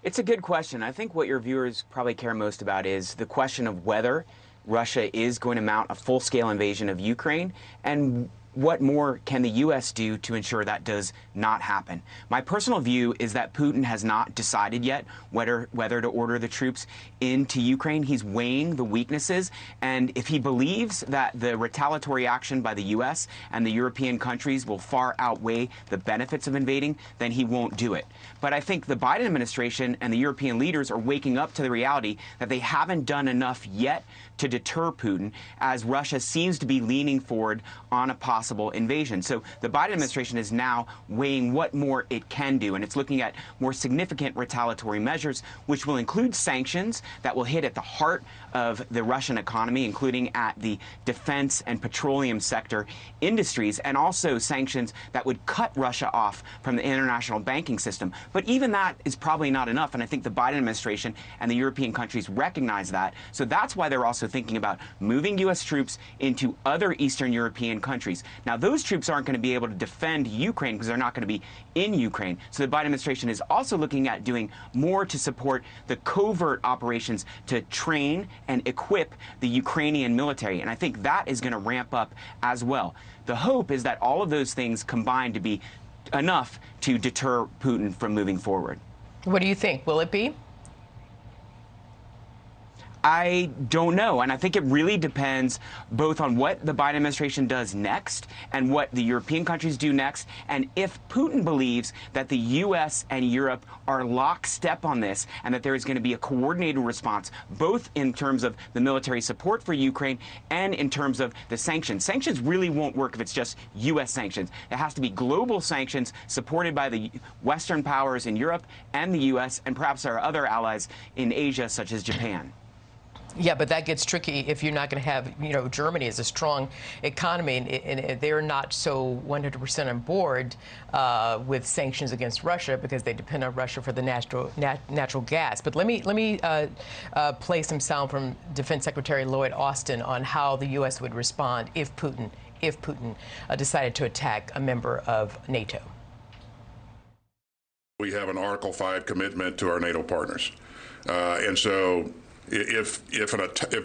It's a good question. I think what your viewers probably care most about is the question of whether Russia is going to mount a full-scale invasion of Ukraine, and what more can the U.S. do to ensure that does not happen? My personal view is that Putin has not decided yet whether to order the troops into Ukraine. He's weighing the weaknesses, and if he believes that the retaliatory action by the U.S. and the European countries will far outweigh the benefits of invading, then he won't do it. But I think the Biden administration and the European leaders are waking up to the reality that they haven't done enough yet to deter Putin, as Russia seems to be leaning forward on a possible invasion. So the Biden administration is now weighing what more it can do, and it's looking at more significant retaliatory measures, which will include sanctions that will hit at the heart of the Russian economy, including at the defense and petroleum sector industries, and also sanctions that would cut Russia off from the international banking system. But even that is probably not enough, and I think the Biden administration and the European countries recognize that. So that's why they're also thinking about moving U.S. troops into other Eastern European countries. Now, those troops aren't going to be able to defend Ukraine because they're not going to be in Ukraine. So the Biden administration is also looking at doing more to support the covert operations to train and equip the Ukrainian military. And I think that is going to ramp up as well. The hope is that all of those things combine to be enough to deter Putin from moving forward. What do you think? Will it be? I don't know, and I think it really depends both on what the Biden administration does next and what the European countries do next, and if Putin believes that the U.S. and Europe are lockstep on this and that there is going to be a coordinated response, both in terms of the military support for Ukraine and in terms of the sanctions. Sanctions really won't work if it's just U.S. sanctions. It has to be global sanctions supported by the Western powers in Europe and the U.S. and perhaps our other allies in Asia, such as Japan. Yeah, but that gets tricky if you're not going to have, Germany is a strong economy, and they're not so 100% on board with sanctions against Russia because they depend on Russia for the natural gas. But let me play some sound from Defense Secretary Lloyd Austin on how the U.S. would respond if Putin decided to attack a member of NATO. We have an Article 5 commitment to our NATO partners, and so. If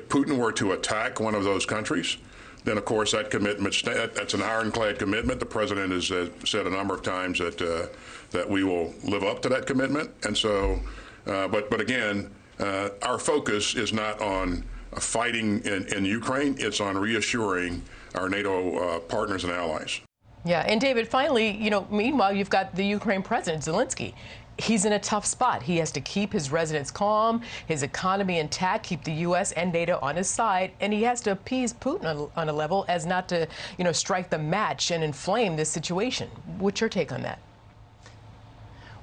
Putin were to attack one of those countries, then of course that commitment, that's an ironclad commitment. The president has said a number of times that we will live up to that commitment. And so, but again, our focus is not on fighting in Ukraine. It's on reassuring our NATO partners and allies. Yeah, and David, finally, meanwhile, you've got the Ukraine president, Zelensky. He's in a tough spot. He has to keep his residents calm, his economy intact, keep the U.S. and NATO on his side, and he has to appease Putin on a level as not to, strike the match and inflame this situation. What's your take on that?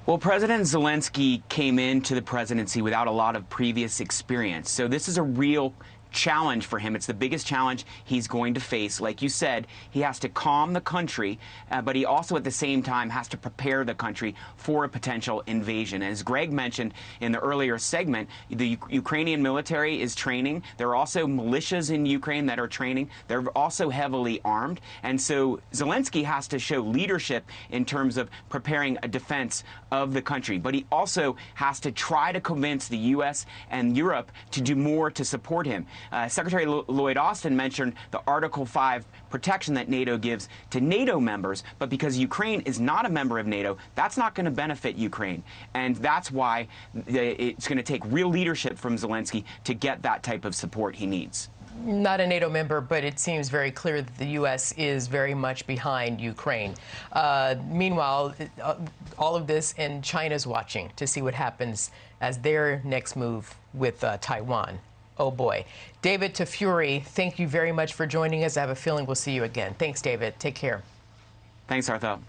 Well, President Zelensky came into the presidency without a lot of previous experience, so this is a real challenge for him. It's the biggest challenge he's going to face. Like you said, he has to calm the country, but he also at the same time has to prepare the country for a potential invasion. As Greg mentioned in the earlier segment, the Ukrainian military is training. There are also militias in Ukraine that are training. They're also heavily armed. And so Zelensky has to show leadership in terms of preparing a defense of the country. But he also has to try to convince the U.S. and Europe to do more to support him. Secretary Lloyd Austin mentioned the Article 5 protection that NATO gives to NATO members, but because Ukraine is not a member of NATO, that's not going to benefit Ukraine. And that's why it's going to take real leadership from Zelensky to get that type of support he needs. Not a NATO member, but it seems very clear that the U.S. is very much behind Ukraine. Meanwhile, all of this, and China's watching to see what happens as their next move with Taiwan. Oh, boy. David Tafuri, thank you very much for joining us. I have a feeling we'll see you again. Thanks, David. Take care. Thanks, Arthel.